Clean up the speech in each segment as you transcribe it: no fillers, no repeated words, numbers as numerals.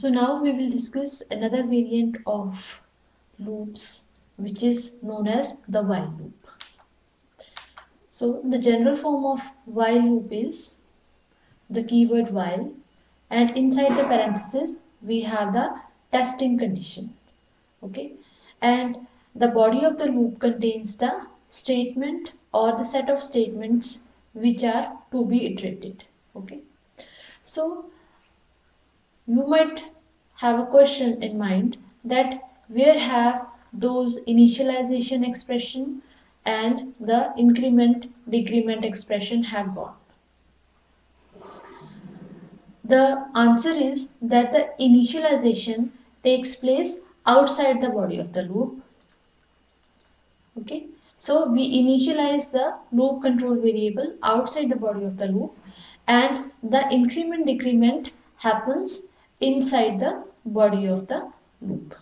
So now we will discuss another variant of loops which is known as the while loop. So the general form of while loop is the keyword while, and inside the parenthesis we have the testing condition. Okay, and the body of the loop contains the statement or the set of statements which are to be iterated. Okay, so you might have a question in mind that where have those initialization expression and the increment decrement expression have gone. The answer is that the initialization takes place outside the body of the loop. Okay, so we initialize the loop control variable outside the body of the loop, and the increment decrement happens inside the body of the loop.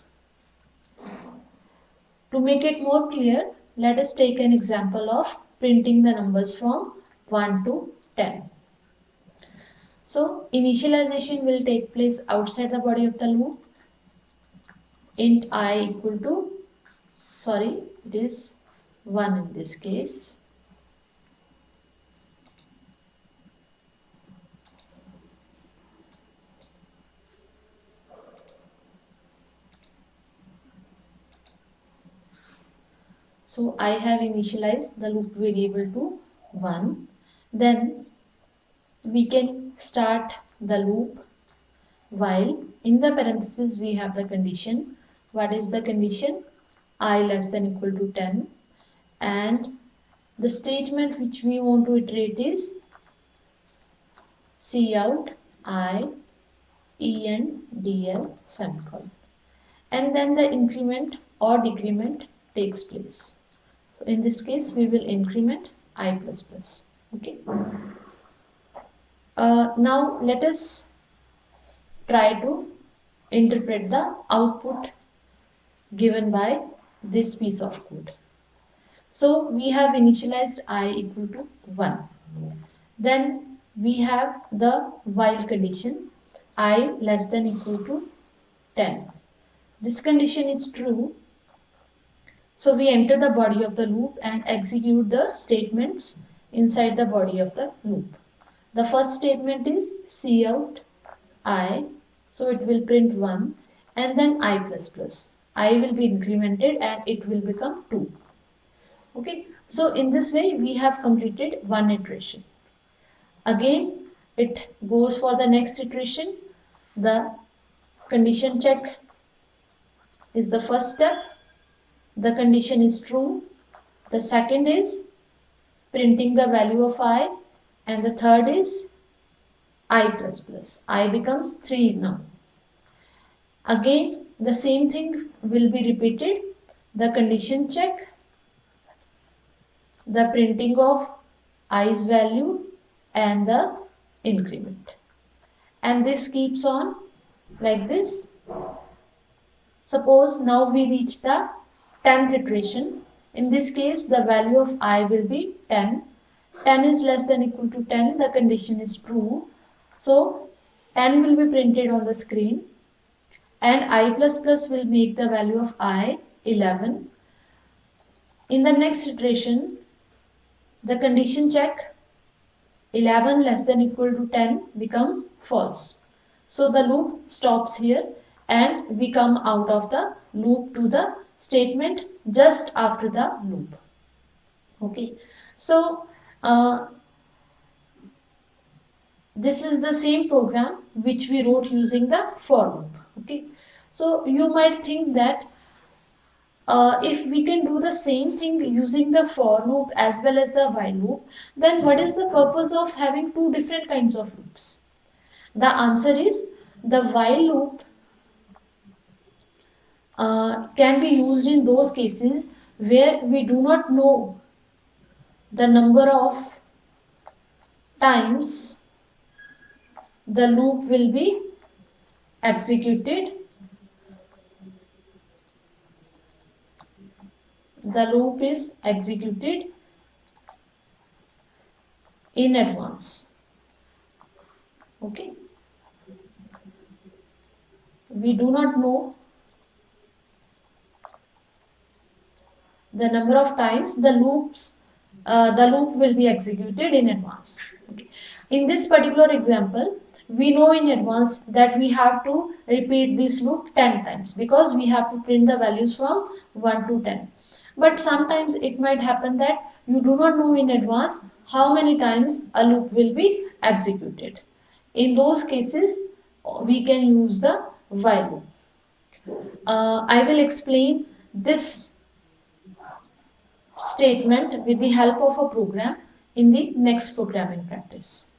To make it more clear, let us take an example of printing the numbers from 1 to 10. So initialization will take place outside the body of the loop. Int I equal to, it is 1 in this case. So I have initialized the loop variable to 1. Then we can start the loop while in the parenthesis we have the condition. What is the condition? I less than equal to 10, and the statement which we want to iterate is cout I endl semicolon, and then the increment or decrement takes place. So in this case we will increment I plus plus. Okay. Now let us try to interpret the output given by this piece of code. So we have initialized I equal to 1. Then we have the while condition, I less than equal to 10. This condition is true. So we enter the body of the loop and execute the statements inside the body of the loop. The first statement is cout I, so it will print 1, and then I plus plus. I will be incremented and it will become 2. Okay, so in this way we have completed one iteration. Again, it goes for the next iteration. The condition check is the first step. The condition is true. The second is printing the value of I, and the third is I plus plus. I becomes 3 now. Again, the same thing will be repeated. The condition check, the printing of I's value, and the increment. And this keeps on like this. Suppose now we reach the 10th iteration. In this case, the value of I will be 10. 10 is less than equal to 10. The condition is true. So 10 will be printed on the screen, and I plus plus will make the value of I 11. In the next iteration, the condition check 11 less than equal to 10 becomes false. So the loop stops here and we come out of the loop to the statement just after the loop. Okay, so this is the same program which we wrote using the for loop. Okay, so you might think that if we can do the same thing using the for loop as well as the while loop, then what is the purpose of having two different kinds of loops? The answer is the while loop can be used in those cases where we do not know the number of times the loop will be executed. The loop is executed in advance. Okay. we do not know the number of times the loop will be executed in advance. Okay. In this particular example, we know in advance that we have to repeat this loop 10 times because we have to print the values from 1 to 10. But sometimes it might happen that you do not know in advance how many times a loop will be executed. In those cases, we can use the while loop. I will explain this statement with the help of a program in the next programming practice.